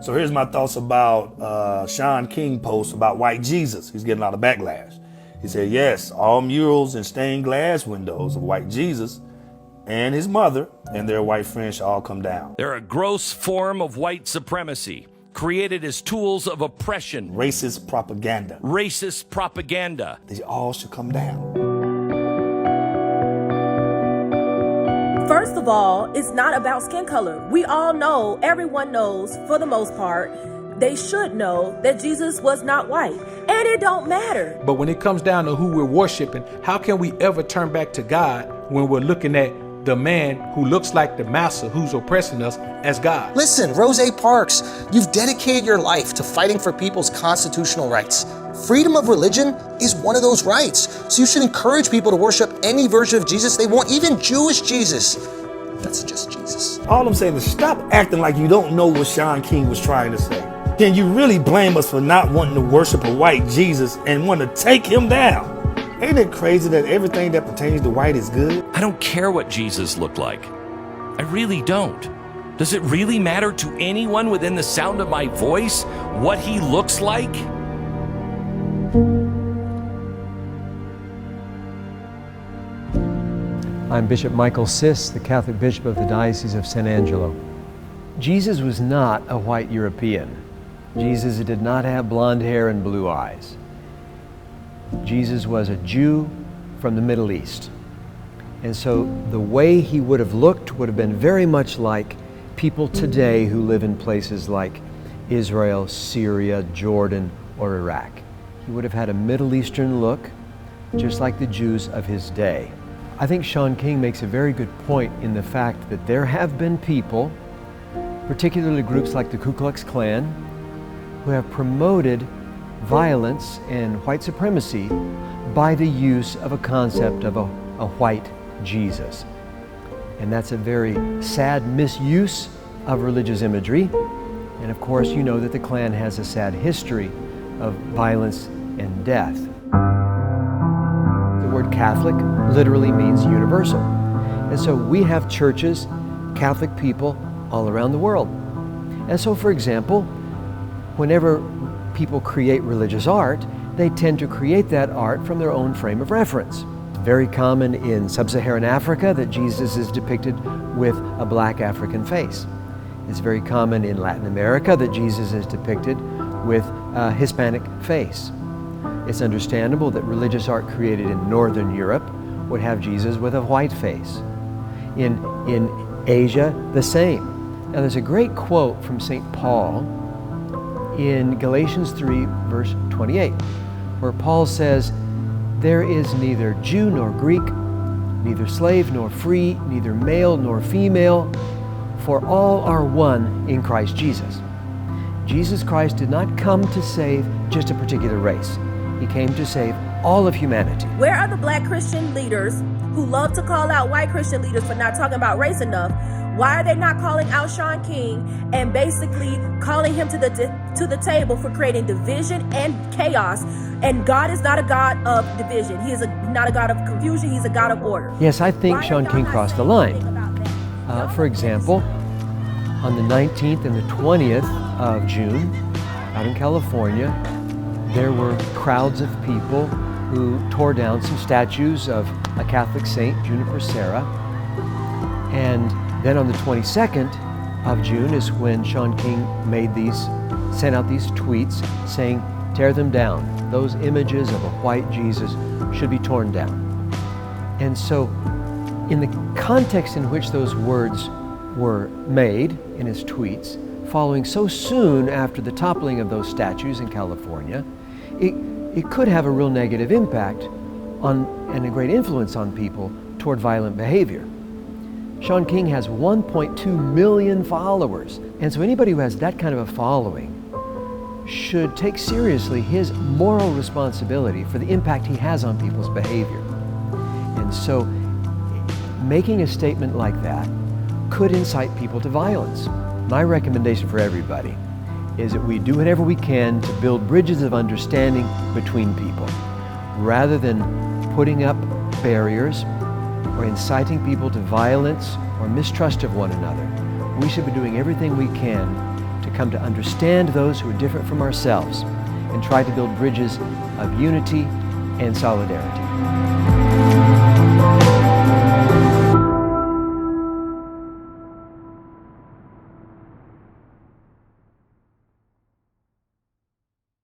So here's my thoughts about Shaun King post about white Jesus. He's getting a lot of backlash. He said, yes, all murals and stained glass windows of white Jesus and his mother and their white friends should all come down. They're a gross form of white supremacy, created as tools of oppression. Racist propaganda. Racist propaganda. They all should come down. First of all, it's not about skin color. We all know, everyone knows, for the most part, they should know that Jesus was not white. And it don't matter. But when it comes down to who we're worshiping, how can we ever turn back to God when we're looking at the man who looks like the master who's oppressing us as God? Listen, Rose Parks, you've dedicated your life to fighting for people's constitutional rights. Freedom of religion is one of those rights. So you should encourage people to worship any version of Jesus they want, even Jewish Jesus. That's just Jesus. All I'm saying is stop acting like you don't know what Shaun King was trying to say. Can you really blame us for not wanting to worship a white Jesus and want to take him down? Ain't it crazy that everything that pertains to white is good? I don't care what Jesus looked like. I really don't. Does it really matter to anyone within the sound of my voice what he looks like? I'm Bishop Michael Siss, the Catholic Bishop of the Diocese of San Angelo. Jesus was not a white European. Jesus did not have blonde hair and blue eyes. Jesus was a Jew from the Middle East. And so the way he would have looked would have been very much like people today who live in places like Israel, Syria, Jordan, or Iraq. He would have had a Middle Eastern look, just like the Jews of his day. I think Shaun King makes a very good point in the fact that there have been people, particularly groups like the Ku Klux Klan, who have promoted violence and white supremacy by the use of a concept of a white Jesus. And that's a very sad misuse of religious imagery. And of course, you know that the Klan has a sad history of violence and death. The word Catholic literally means universal. And so we have churches, Catholic people all around the world. And so, for example, whenever people create religious art, they tend to create that art from their own frame of reference. It's very common in sub-Saharan Africa that Jesus is depicted with a black African face. It's very common in Latin America that Jesus is depicted with a Hispanic face. It's understandable that religious art created in Northern Europe would have Jesus with a white face. In Asia, the same. Now there's a great quote from St. Paul in Galatians 3, verse 28, where Paul says, "There is neither Jew nor Greek, neither slave nor free, neither male nor female, for all are one in Christ Jesus." Jesus Christ did not come to save just a particular race. He came to save all of humanity. Where are the black Christian leaders who love to call out white Christian leaders for not talking about race enough? Why are they not calling out Shaun King and basically calling him to the table for creating division and chaos? And God is not a God of division. He is not a God of confusion. He's a God of order. Yes, I think Shaun King crossed the line. For example, on the 19th and the 20th of June, out in California, there were crowds of people who tore down some statues of a Catholic saint, Juniper Serra. And then on the 22nd of June is when Shaun King sent out these tweets saying, "Tear them down. Those images of a white Jesus should be torn down." And so in the context in which those words were made in his tweets, following so soon after the toppling of those statues in California, it could have a real negative impact on and a great influence on people toward violent behavior. Shaun King has 1.2 million followers, and so anybody who has that kind of a following should take seriously his moral responsibility for the impact he has on people's behavior. And so making a statement like that could incite people to violence. My recommendation for everybody is that we do whatever we can to build bridges of understanding between people, rather than putting up barriers or inciting people to violence or mistrust of one another. We should be doing everything we can to come to understand those who are different from ourselves and try to build bridges of unity and solidarity.